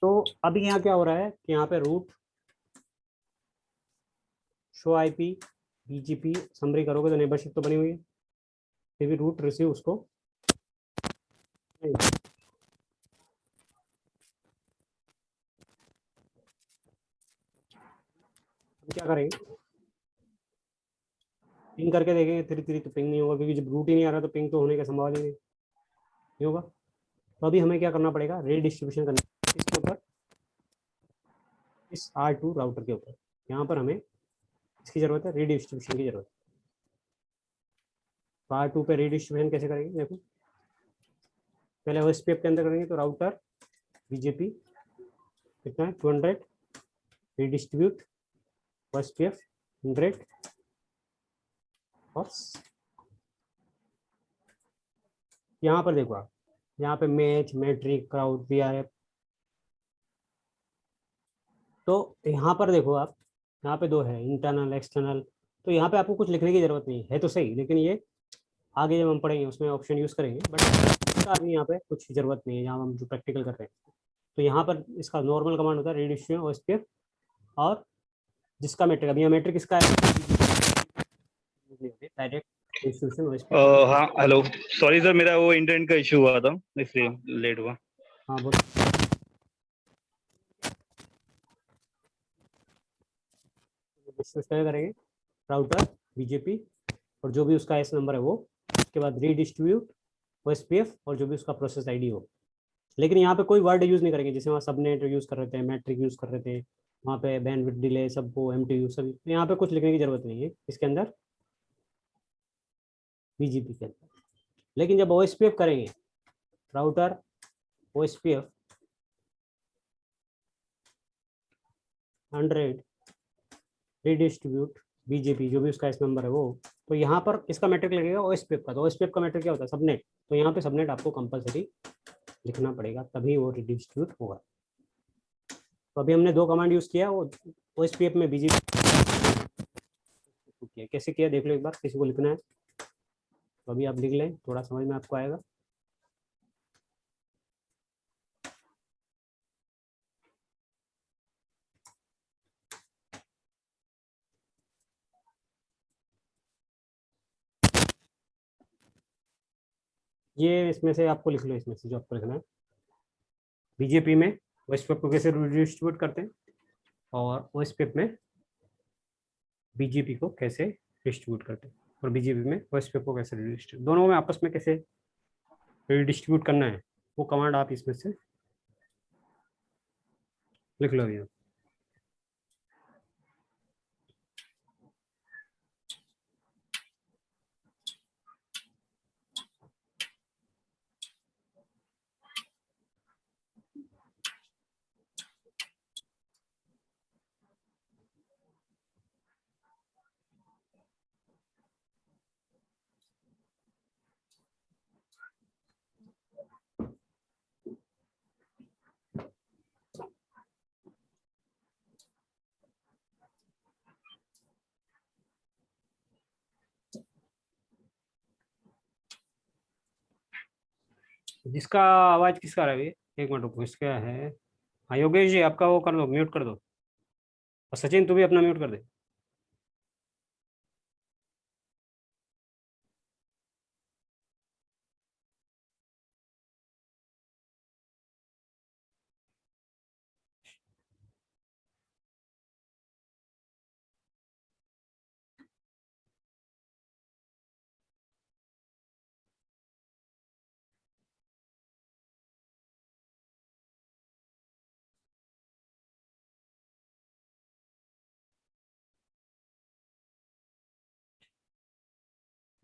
तो अभी यहाँ क्या हो रहा है कि यहाँ पे route show IP BGP summary करोगे तो नेबरशिप तो बनी हुई है, फिर भी रूट रिसीव उसको नहीं। हम क्या करेंगे, पिंग करके देखेंगे, थ्री थ्री तो पिंग नहीं होगा क्योंकि जब रूट ही नहीं आ रहा तो पिंग तो होने का संभावना ही नहीं होगा। तो अभी हमें क्या करना पड़ेगा, रीडिस्ट्रीब्यूशन करना है इसके ऊपर, इस R2 राउटर के ऊपर। यहाँ पर हमें इसकी जरूरत है, रीडिस्ट्रीब्यूशन की जरूरत है। तो R2 पे रीडिस्ट्रीब्यूशन कैसे करेंगे, देखो पहले OSPF के अंदर करेंगे तो राउटर बीजेपी कितना है 200, रीडिस्ट्रीब्यूट OSPF 100 और यहाँ पर देखो आप, यहाँ पे मैच मैट्रिक क्राउड VRF। तो यहाँ पर देखो आप, यहाँ पे दो है इंटरनल एक्सटर्नल। तो यहाँ पे आपको कुछ लिखने की जरूरत नहीं है तो सही, लेकिन ये आगे जब हम पढ़ेंगे उसमें ऑप्शन यूज करेंगे, बट इसका अभी यहाँ पे कुछ जरूरत नहीं है जहाँ हम जो प्रैक्टिकल कर रहे हैं। तो यहाँ पर इसका नॉर्मल कमांड होता है रीडिस्ट्रीब्यूशन OSPF, और जिसका मैट्रिक अभी यहाँ मैट्रिक इसका है डायरेक्ट डिस्ट्रीब्यूशन OSPF। हाँ हेलो, सॉरी सर, मेरा वो इंटरनेट का इशू हुआ था इसलिए लेट हुआ। हाँ बोलो। डिस्ट्रीब्यूशन करेंगे राउटर बीजेपी और जो भी उसका एस नंबर है वो, उसके बाद रीडिस्ट्रीब्यूट OSPF और जो भी उसका प्रोसेस आईडी हो। लेकिन यहाँ पे कोई वर्ड यूज नहीं करेंगे, जैसे वहाँ सबनेट यूज कर रहे थे, मैट्रिक यूज कर रहे थे, वहाँ पे बैंडविड्थ डिले सबको MTU सब, यहाँ पे कुछ लिखने की जरूरत नहीं है इसके अंदर बीजीपी के अंदर। लेकिन जब OSPF करेंगे राउटर OSPF 100 रीडिस्ट्रीब्यूट बीजेपी जो भी उसका एस नंबर है वो, तो यहाँ पर इसका मैट्रिक लगेगा OSPF का। तो OSPF का मैट्रिक क्या होता है, सबनेट। तो यहाँ पे सबनेट आपको कंपलसरी लिखना पड़ेगा, तभी वो रिडिस्ट्रीब्यूट होगा। तो अभी हमने दो कमांड यूज किया, वो OSPF में बीजेपी किया, कैसे किया देख लो एक बार, किसी को लिखना है तो अभी आप लिख लें, थोड़ा समझ में आपको आएगा। ये इसमें से आपको लिख लो, इसमें से जो आपको लिखना है, बीजेपी में OSPF को कैसे डिस्ट्रीब्यूट करते हैं और OSPF में बीजेपी को कैसे डिस्ट्रीब्यूट करते हैं, और बीजेपी में OSPF को कैसे डिस्ट्रीब्यूट, दोनों में आपस में कैसे डिस्ट्रीब्यूट करना है, वो कमांड आप इसमें से लिख लो भैया। जिसका आवाज किसका आ रहा है भैया, एक मिनट रुको, इसका है, हाँ योगेश जी आपका वो कर दो, म्यूट कर दो, और सचिन तू भी अपना म्यूट कर दे।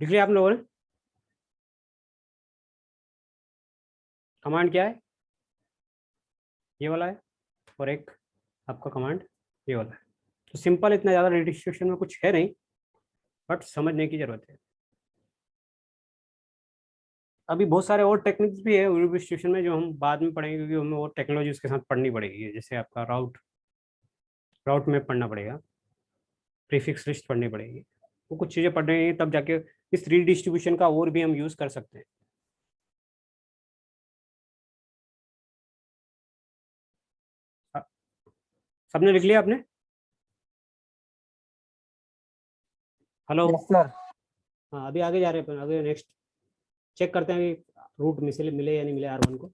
लिख लिया आप लोगों ने, कमांड क्या है, ये वाला है, और एक आपका कमांड ये वाला है। तो सिंपल, इतना ज़्यादा डिस्ट्रीब्यूशन में कुछ है नहीं, बट समझने की जरूरत है। अभी बहुत सारे और टेक्निक्स भी है डिस्ट्रीब्यूशन में जो हम बाद में पढ़ेंगे, क्योंकि हमें और टेक्नोलॉजी उसके साथ पढ़नी पड़ेगी, जैसे आपका राउट राउट में पढ़ना पड़ेगा, प्रीफिक्स लिस्ट पढ़नी पड़ेगी, वो कुछ चीज़ें पढ़ेंगे तब जाके इस रीडिस्ट्रीब्यूशन का और भी हम यूज़ कर सकते हैं। सबने लिख लिया आपने? हेलो? Yes sir. हाँ, अभी आगे जा रहे हैं अपन, आगे नेक्स्ट चेक करते हैं कि रूट मिले मिले या नहीं मिले R1 को।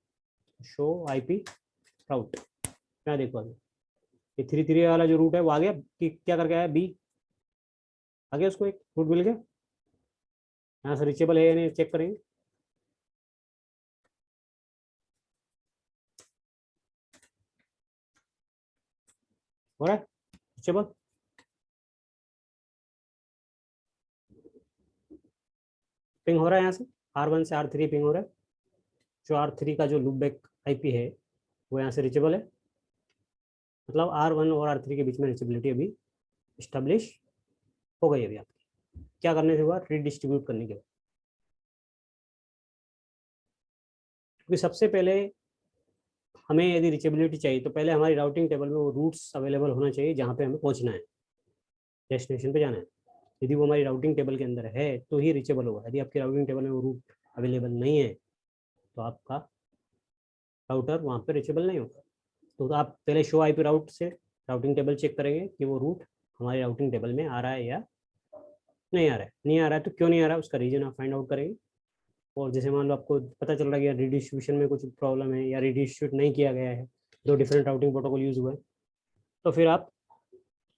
शो IP राउट, क्या देखो अभी ये 3 वाला जो रूट है वो आ गया कि क्या करके आया, B आ गया, उसको एक रूट मिल गया। यहाँ से रीचेबल है या नहीं चेक करेंगे। हो रहा है रीचेबल? पिंग हो रहा है यहाँ से R1 से R3 पिंग हो रहा है। जो R3 का जो लूप बैक IP है वो यहाँ से रीचेबल है, मतलब R1 और R3 के बीच में रीचेबिलिटी अभी इस्टेब्लिश हो गई अभी आपकी। क्या करने से हुआ, रीडिस्ट्रीब्यूट करने के बाद। क्योंकि सबसे पहले हमें यदि रीचेबिलिटी चाहिए तो पहले हमारी राउटिंग टेबल में वो रूट्स अवेलेबल होना चाहिए जहाँ पे हमें पहुँचना है, डेस्टिनेशन पे जाना है। यदि वो हमारी राउटिंग टेबल के अंदर है तो ही रीचेबल होगा। यदि आपकी राउटिंग टेबल में वो रूट अवेलेबल नहीं है तो आपका राउटर वहाँ पे रीचेबल नहीं होगा। तो आप पहले शो IP राउट से राउटिंग टेबल चेक करेंगे कि वो रूट हमारी राउटिंग टेबल में आ रहा है या नहीं आ रहा है। नहीं आ रहा है तो क्यों नहीं आ रहा है, उसका रीजन आप फाइंड आउट करेंगे। और जैसे मान लो आपको पता चल रहा है कि रिडिस्ट्रीब्यूशन में कुछ प्रॉब्लम है या रिडिस्ट्रीब्यूट नहीं किया गया है, 2 डिफरेंट राउटिंग प्रोटोकॉल यूज हुए, तो फिर आप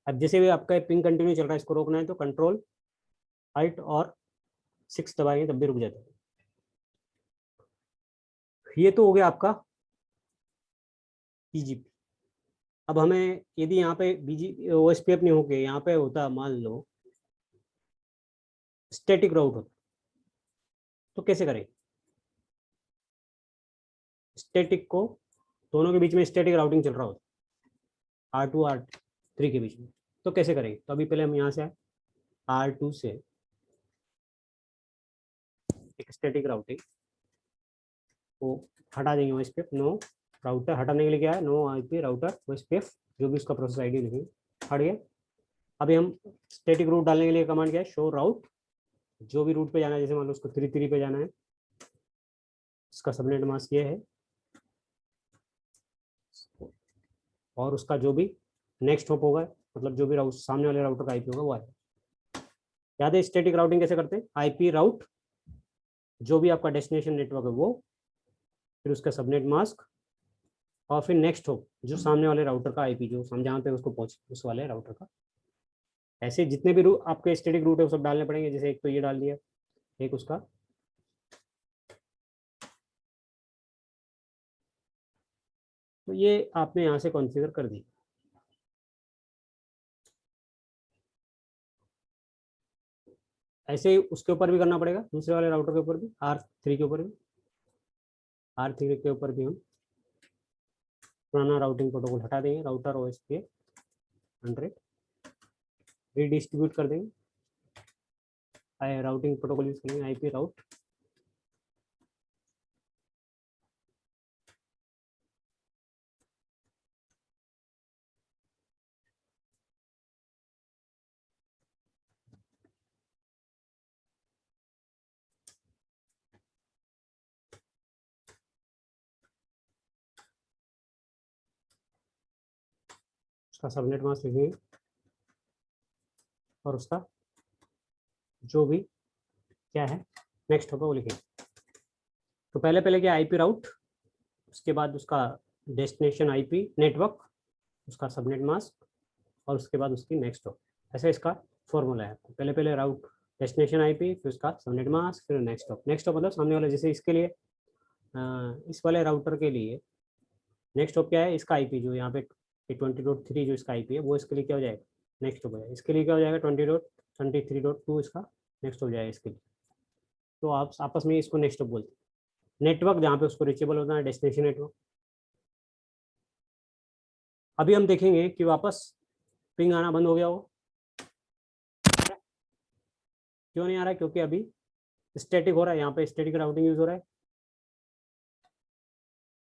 अब जैसे भी आपका पिंग कंटिन्यू चल रहा है, इसको रोकना है तो कंट्रोल Alt और 6 दबाएंगे तब भी रुक जाता है। ये तो हो गया आपका PGP। अब हमें यदि यहाँ पे OSPF नहीं होके यहाँ पे होता, मान लो स्टैटिक राउट होता, तो कैसे करें? स्टैटिक को दोनों के बीच में स्टैटिक राउटिंग चल रहा होता R2 R3 के बीच में, तो कैसे करेंगे? तो अभी पहले हम यहाँ से R2 से एक स्टैटिक राउटिंग को हटा देंगे। OSPF नो राउटर हटाने के लिए क्या है, नो IP राउटर OSPF, जो भी उसका प्रोसेस ID लिखेंगे, हट गया। अभी हम स्टैटिक रूट डालने के लिए कमांड क्या है, शो राउट, जो भी रूट पे जाना है, जैसे मान लो उसको 3 पे जाना है, इसका सबनेट मास्क ये है और उसका जो भी नेक्स्ट हॉप होगा, मतलब जो भी राउट सामने वाले राउटर का IP होगा वो है। याद है स्टैटिक राउटिंग कैसे करते हैं, IP राउट जो भी आपका डेस्टिनेशन नेटवर्क है वो, फिर उसका सबनेट मास्क और फिर नेक्स्ट हॉप जो सामने वाले राउटर का IP जो हम जहाँ पे उसको पहुंचे उस वाले राउटर का। ऐसे जितने भी आपके स्टैटिक रूट है वो सब डालने पड़ेंगे। जैसे एक तो ये डाल दिया, एक उसका तो ये आपने यहाँ से कॉन्फ़िगर कर दी। ऐसे ही उसके ऊपर भी करना पड़ेगा, दूसरे वाले राउटर के ऊपर भी, R3 के ऊपर भी। R3 के ऊपर भी हम पुराना राउटिंग प्रोटोकॉल हटा देंगे, राउटर OSPF 100 रीडिस्ट्रीब्यूट कर देंगे, राउटिंग प्रोटोकॉल यूज करेंगे IP राउट। उसका सबनेट मास्क लिखेंगे और उसका जो भी क्या है नेक्स्ट होगा वो लिखेंगे। तो पहले पहले क्या, IP राउट, उसके बाद उसका डेस्टिनेशन IP नेटवर्क, उसका सबनेट मास्क और उसके बाद उसकी नेक्स्ट हो। ऐसे इसका फॉर्मूला है। पहले पहले राउट डेस्टिनेशन IP, फिर उसका सबनेट मास्क, फिर नेक्स्ट हॉप। नेक्स्ट हॉप मतलब सामने वाला, जैसे इसके लिए इस वाले राउटर के लिए नेक्स्ट हॉप क्या है, इसका IP जो यहाँ पे 20.3 जो इसका IP है वो इसके लिए क्या हो जाएगा, नेक्स्ट हॉप हो जाएगा। इसके लिए क्या हो जाएगा 20.23.2 इसका नेक्स्ट हो जाएगा इसके लिए। तो आप आपस में इसको नेक्स्ट हॉप बोलते हैं। नेटवर्क जहाँ पे उसको रीचेबल होता है डेस्टिनेशन नेटवर्क। अभी हम देखेंगे कि वापस पिंग आना बंद हो गया हो, क्यों नहीं आ रहा है, क्योंकि अभी स्टैटिक हो रहा है, यहाँ पे स्टैटिक राउटिंग यूज हो रहा है,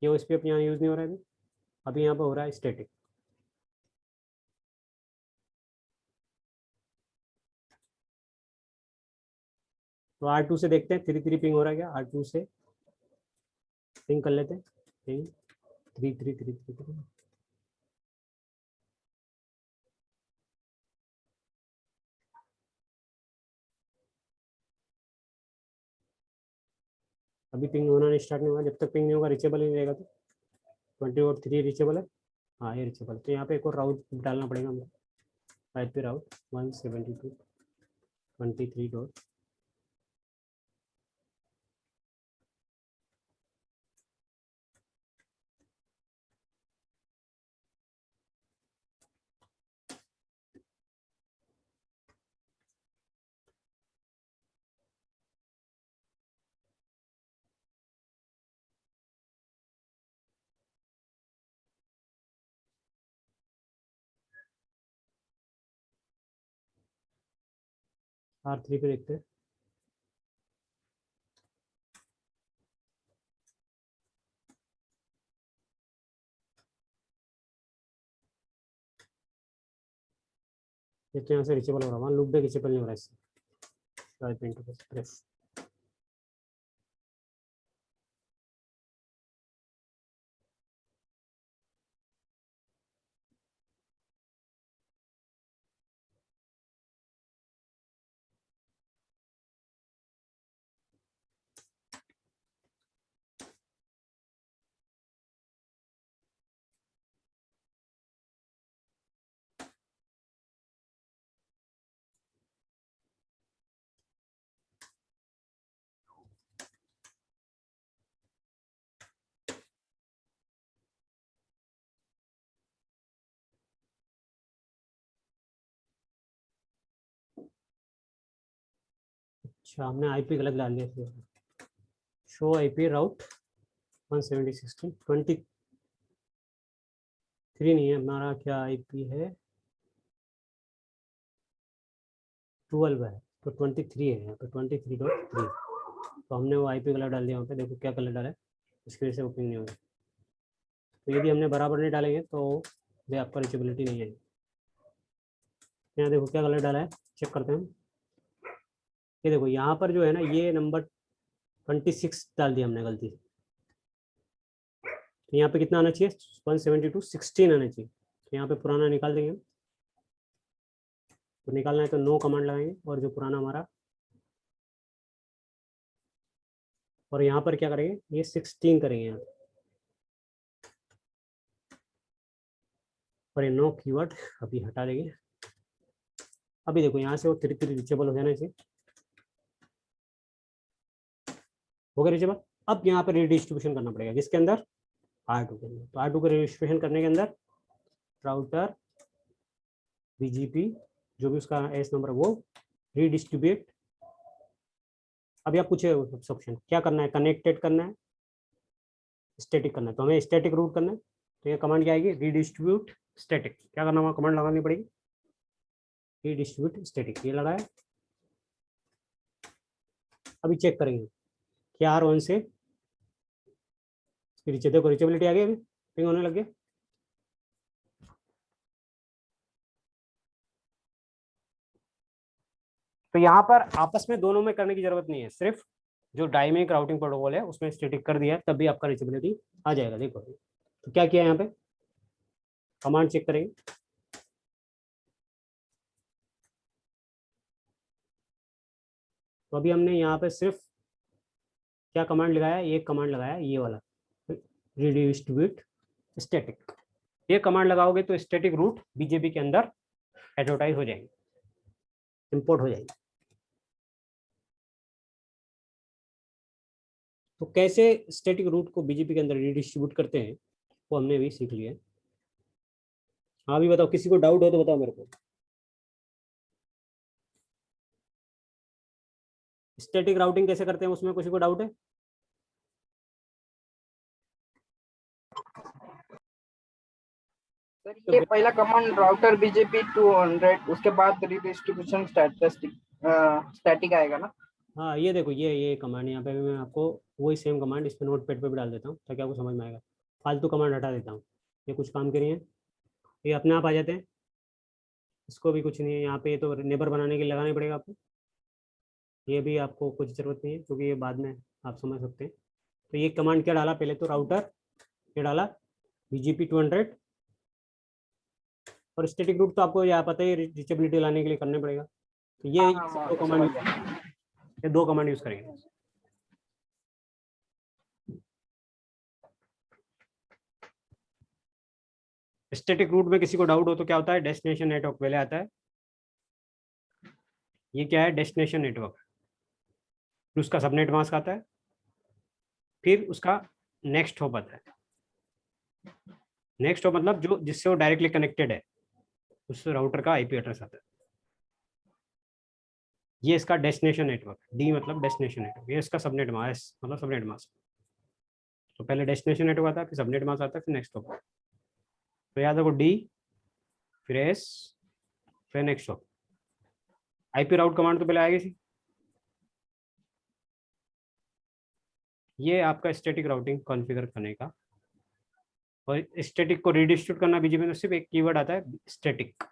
ये OSPF यहाँ यूज नहीं हो रहा है अभी यहाँ पे हो रहा है स्टैटिक। तो R2 से देखते हैं 3 पिंग हो रहा है क्या, R2 से पिंग कर लेते हैं, पिंग 3 अभी पिंग होना नहीं स्टार्ट नहीं होगा, जब तक पिंग नहीं होगा रीचेबल ही नहीं रहेगा। तो 20.3 रीचेबल है, हाँ ये रीचेबल। तो यहाँ पे एक और राउट डालना पड़ेगा हमें, IP राउट 172.23. R3 पे देखते हैं। ये तो यहाँ से रीचेबल हो रहा है, वहाँ लूप पे रीचेबल नहीं हो रहा है इससे। अच्छा, हमने IP गलत डाल दिया। शो IP राउट 170.16.23 नहीं है हमारा, क्या IP है 12 है, तो 23 है यहाँ पे 23.3। तो हमने वो IP गलत डाल दिया वहाँ पे, देखो क्या कलर डाला है, इसकी वजह से ओपनिंग नहीं होगी। तो यदि हमने बराबर नहीं डालेंगे तो ये आपका रीचेबिलिटी नहीं आएगी। यहाँ देखो क्या कलर डाला है, चेक करते हैं। ये देखो यहाँ पर जो है ना, ये नंबर 26 डाल दिया हमने गलती से। तो यहाँ पे कितना आना चाहिए, 172.16 आना चाहिए। तो यहाँ पे पुराना निकाल देंगे। तो निकालना है तो नो कमांड लगाएंगे, और जो पुराना हमारा, और यहाँ पर क्या करेंगे, ये 16 करेंगे यहाँ, और ये नो कीवर्ड अभी हटा देंगे। अभी देखो यहाँ से वो 3 रीचेबल हो जाना चाहिए, हो गया रीचेबल। अब यहाँ पर रीडिस्ट्रीब्यूशन करना पड़ेगा, किसके अंदर, R2 के अंदर। तो R2 का रीडिस्ट्रीब्यूशन करने के अंदर राउटर BGP जो भी उसका एस नंबर वो रीडिस्ट्रीब्यूट। अभी आप पूछे ऑप्शन क्या करना है, कनेक्टेड करना है, स्टैटिक करना है। तो हमें स्टैटिक रूट करना है, तो ये कमांड क्या आएगी, रीडिस्ट्रीब्यूट स्टैटिक। क्या करना होगा, कमांड लगानी पड़ेगी, रीडिस्ट्रीब्यूट स्टैटिक। ये लगाया। अभी चेक करेंगे क्या R1 से देखो रीचेबिलिटी आ गई, अभी पिंग होने लग गया। तो यहाँ पर आपस में दोनों में करने की जरूरत नहीं है, सिर्फ जो डायनेमिक राउटिंग प्रोटोकॉल है उसमें स्टैटिक कर दिया है, तब भी आपका रीचेबिलिटी आ जाएगा। देखो तो क्या किया यहाँ पे, कमांड चेक करेंगे। तो अभी हमने यहाँ पे सिर्फ क्या कमांड लगाया, ये कमांड लगाया, ये वाला रीडिस्ट्रीब्यूट स्टैटिक। ये कमांड लगाओगे तो स्टैटिक रूट BGP के अंदर एडवर्टाइज हो जाएंगे, इंपोर्ट हो जाएंगे। तो कैसे स्टैटिक रूट को BGP के अंदर रीडिस्ट्रीब्यूट करते हैं वो हमने भी सीख लिया है। हाँ भी बताओ, किसी को डाउट हो तो बताओ मेरे को। स्टैटिक राउटिंग कैसे करते हैं उसमें किसी को डाउट है? सर ये पहला कमांड राउटर BGP 200, उसके बाद रीडिस्ट्रीब्यूशन स्टैटिक आएगा ना? हाँ ये देखो, ये कमांड यहाँ पे मैं आपको वही सेम कमांड इस पे नोटपैड पे भी डाल देता हूँ ताकि आपको समझ में आएगा। फालतू कमांड हटा देता हूँ, ये कुछ काम के नहीं है, ये अपने आप आ जाते हैं। इसको भी कुछ नहीं है यहाँ पे, ये तो नेबर बनाने के लिए लगाना पड़ेगा आपको। ये भी आपको कुछ जरूरत नहीं है क्योंकि ये बाद में आप समझ सकते हैं। तो ये कमांड क्या डाला, पहले तो राउटर ये डाला BGP 200, और स्टैटिक रूट तो आपको यहाँ पता ही रीचेबिलिटी लाने के लिए करने पड़ेगा। तो ये दो कमांड यूज करेंगे। स्टैटिक रूट में किसी को डाउट हो तो क्या होता है, डेस्टिनेशन नेटवर्क पहले आता है। ये क्या है, डेस्टिनेशन नेटवर्क, फिर उसका सबनेट मास्क आता है, फिर उसका नेक्स्ट हॉप आता है। नेक्स्ट हॉप मतलब जो जिससे वो डायरेक्टली कनेक्टेड है, उस राउटर का आईपी एड्रेस आता है। ये इसका डेस्टिनेशन नेटवर्क, डी मतलब डेस्टिनेशन नेटवर्क, ये इसका सबनेट मास्क मतलब सबनेट मास्क। तो पहले डेस्टिनेशन नेटवर्क आता है, फिर सबनेट मास्क आता है, फिर नेक्स्ट हॉप। तो याद रखो डी, फिर एस, फिर next hop. IP route command तो पहले आएगी सी। ये आपका स्टैटिक राउटिंग कॉन्फ़िगर करने का, और स्टैटिक को रिडिस्ट्रीब्यूट करना बीजीपी में सिर्फ एक कीवर्ड आता है, स्टैटिक।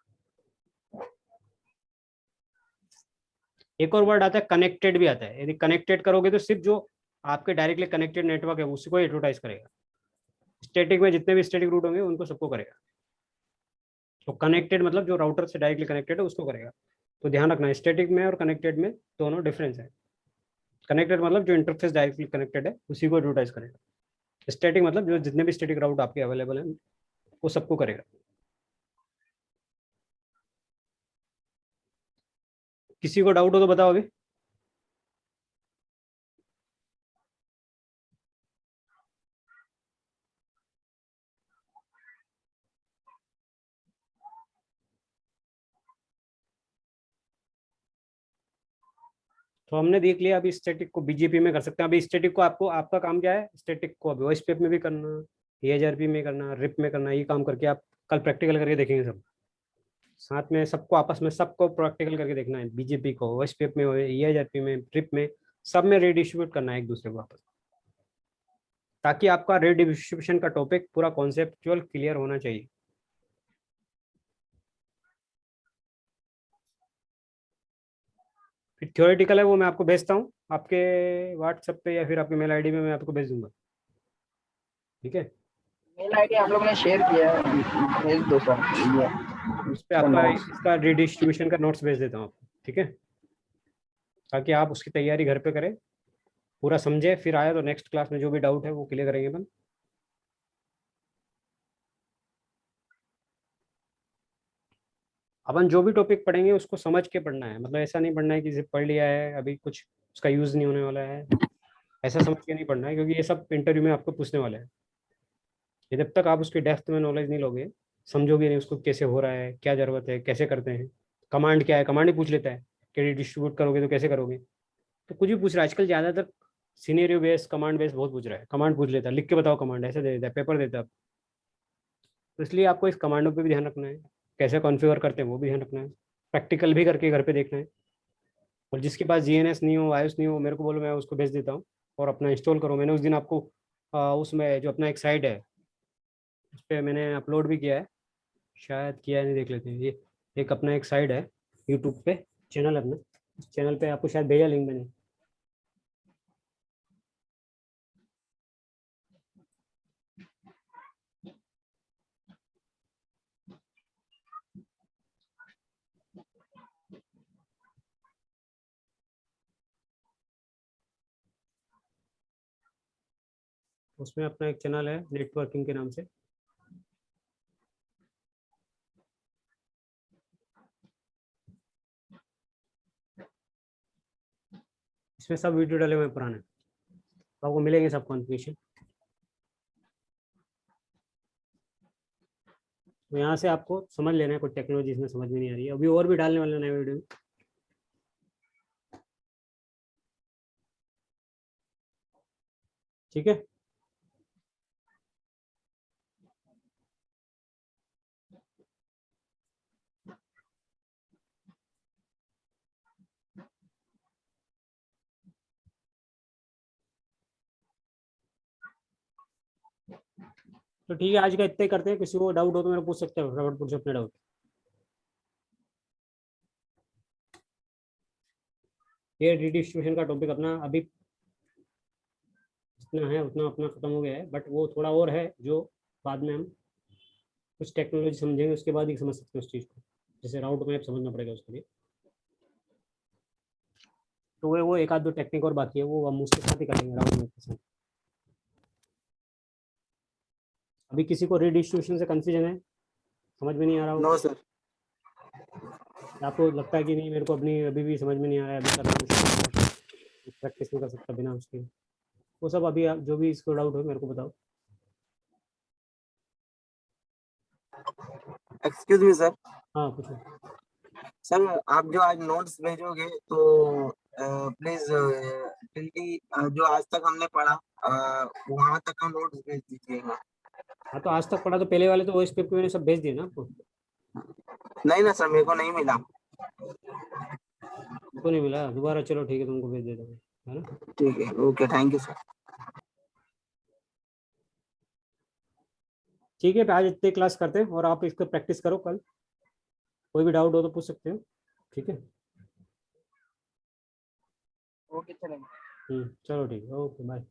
एक और वर्ड आता है कनेक्टेड भी आता है। यदि कनेक्टेड करोगे तो सिर्फ जो आपके डायरेक्टली कनेक्टेड नेटवर्क है उसी को एडवर्टाइज करेगा। स्टैटिक में जितने भी स्टैटिक रूट होंगे उनको सबको करेगा। तो कनेक्टेड मतलब जो राउटर से डायरेक्टली कनेक्टेड है उसको करेगा। तो ध्यान रखना, स्टैटिक में और कनेक्टेड में दोनों डिफरेंस है। कनेक्टेड मतलब जो इंटरफेस डायरेक्टली कनेक्टेड है उसी को एडवर्टाइज करेगा। स्टैटिक मतलब जो जितने भी स्टैटिक राउट आपके अवेलेबल हैं वो सबको करेगा। किसी को डाउट हो तो बताओ अभी। तो हमने देख लिया अभी स्टैटिक को बीजीपी में कर सकते हैं। अभी स्टैटिक को आपको, आपका काम क्या है, स्टैटिक को अभी ओएसपीएफ में भी करना, एएचआरपी में करना, रिप में करना। ये काम करके आप कल प्रैक्टिकल करके देखेंगे सब साथ में। सबको आपस में सबको प्रैक्टिकल करके देखना है, बीजेपी को ओएसपीएफ में, एएचआरपी में, रिप में, सब में रेडिस्ट्रीब्यूट करना है एक दूसरे को आपस, ताकि आपका रेडिस्ट्रीब्यूशन का टॉपिक पूरा कॉन्सेप्चुअल क्लियर होना चाहिए। फिर थ्योरेटिकल है वो मैं आपको भेजता हूँ आपके व्हाट्सएप पे या फिर आपके मेल आईडी में, मैं आपको भेज दूंगा। ठीक है, मेल आईडी आप लोगों ने शेयर किया है, भेज दो सर। ये उस पर आपका इसका रिडिस्ट्रीब्यूशन का नोट्स भेज देता हूँ आपको। ठीक है, ताकि आप उसकी तैयारी घर पे करें, पूरा समझे, फिर आए तो नेक्स्ट क्लास में जो भी डाउट है वो क्लियर करेंगे अपन। अपन जो भी टॉपिक पढ़ेंगे उसको समझ के पढ़ना है, मतलब ऐसा नहीं पढ़ना है कि सिर्फ पढ़ लिया है अभी कुछ उसका यूज़ नहीं होने वाला है, ऐसा समझ के नहीं पढ़ना है, क्योंकि ये सब इंटरव्यू में आपको पूछने वाले हैं। ये जब तक आप उसकी डेप्थ में नॉलेज नहीं लोगे, समझोगे नहीं उसको कैसे हो रहा है, क्या ज़रूरत है, कैसे करते हैं, कमांड क्या है, कमांड ही पूछ लेता है कि डिस्ट्रीब्यूट करोगे तो कैसे करोगे, तो कुछ भी पूछ रहा है आजकल। ज़्यादातर सीनियर बेस, कमांड बेस बहुत पूछ रहा है, कमांड पूछ लेता है, लिख के बताओ कमांड, ऐसे दे देता है, पेपर देता है। तो इसलिए आपको इस कमांडों पे भी ध्यान रखना है, कैसे कॉन्फ़िगर करते हैं वो भी ध्यान रखना है, प्रैक्टिकल भी करके घर पे देखना है। और जिसके पास जीएनएस नहीं हो, आयुष नहीं हो, मेरे को बोलो, मैं उसको भेज देता हूँ और अपना इंस्टॉल करो। मैंने उस दिन आपको उसमें जो अपना एक साइट है उस पर मैंने अपलोड भी किया है, शायद किया है, नहीं देख लेते हैं। ये एक अपना एक साइट है यूट्यूब पे, चैनल है अपना, उस चैनल पे आपको शायद भेजा लिंक मैंने। उसमें अपना एक चैनल है नेटवर्किंग के नाम से, इसमें सब वीडियो डाले हुए हैं पुराने, तो आपको मिलेंगे सब कॉन्फ़िगरेशन। तो यहाँ से आपको समझ लेना है, कोई टेक्नोलॉजी इसमें समझ में नहीं आ रही है, अभी और भी डालने वाले नए वीडियो। ठीक है, तो ठीक है, आज का इतना ही करते हैं। किसी को डाउट हो तो मेरे को पूछ सकते हैं, फटाफट पूछ अपने डाउट। ये रिडिस्ट्रीब्यूशन का टॉपिक अपना अभी जितना है उतना अपना खत्म हो गया है, बट वो थोड़ा और है जो बाद में हम कुछ टेक्नोलॉजी समझेंगे उसके बाद ही समझ सकते हैं उस चीज़ को। जैसे राउट मैप समझना पड़ेगा उसके लिए, तो वो एक आध दो टेक्निक और बाकी है, वो हम उसके साथ ही करेंगे राउट मैप के साथ। अभी किसी को रिडिस्ट्रीब्यूशन से कंफ्यूजन है समझ में नहीं आ रहा हो? No sir. आपको लगता है कि नहीं मेरे को अपनी अभी भी समझ में नहीं आ रहा है, अभी करना प्रैक्टिस नहीं कर सकता बिना उसके? वो सब अभी आप जो भी इसको डाउट हो मेरे को बताओ। Excuse me sir. हाँ पूछो। सर आप जो आज नोट्स भेजोगे तो प्लीज जो आज तक हमने पढ़ा वहां तक का नोट्स भेज दीजिएगा। हाँ तो आज तक पढ़ा तो पहले वाले तो वॉइस पेपर मैंने सब भेज दिए ना आपको। नहीं ना सर, मेरे को नहीं मिला। तो नहीं मिला दोबारा? चलो ठीक है, तुमको भेज देता हूँ, है ना? ठीक है, ओके, थैंक यू सर। ठीक है, आज इतने क्लास करते हैं और आप इसको प्रैक्टिस करो, कल कोई भी डाउट हो तो पूछ सकते हो, ठीक है? ओके चलेगा। चलो ठीक है, ओके बाय।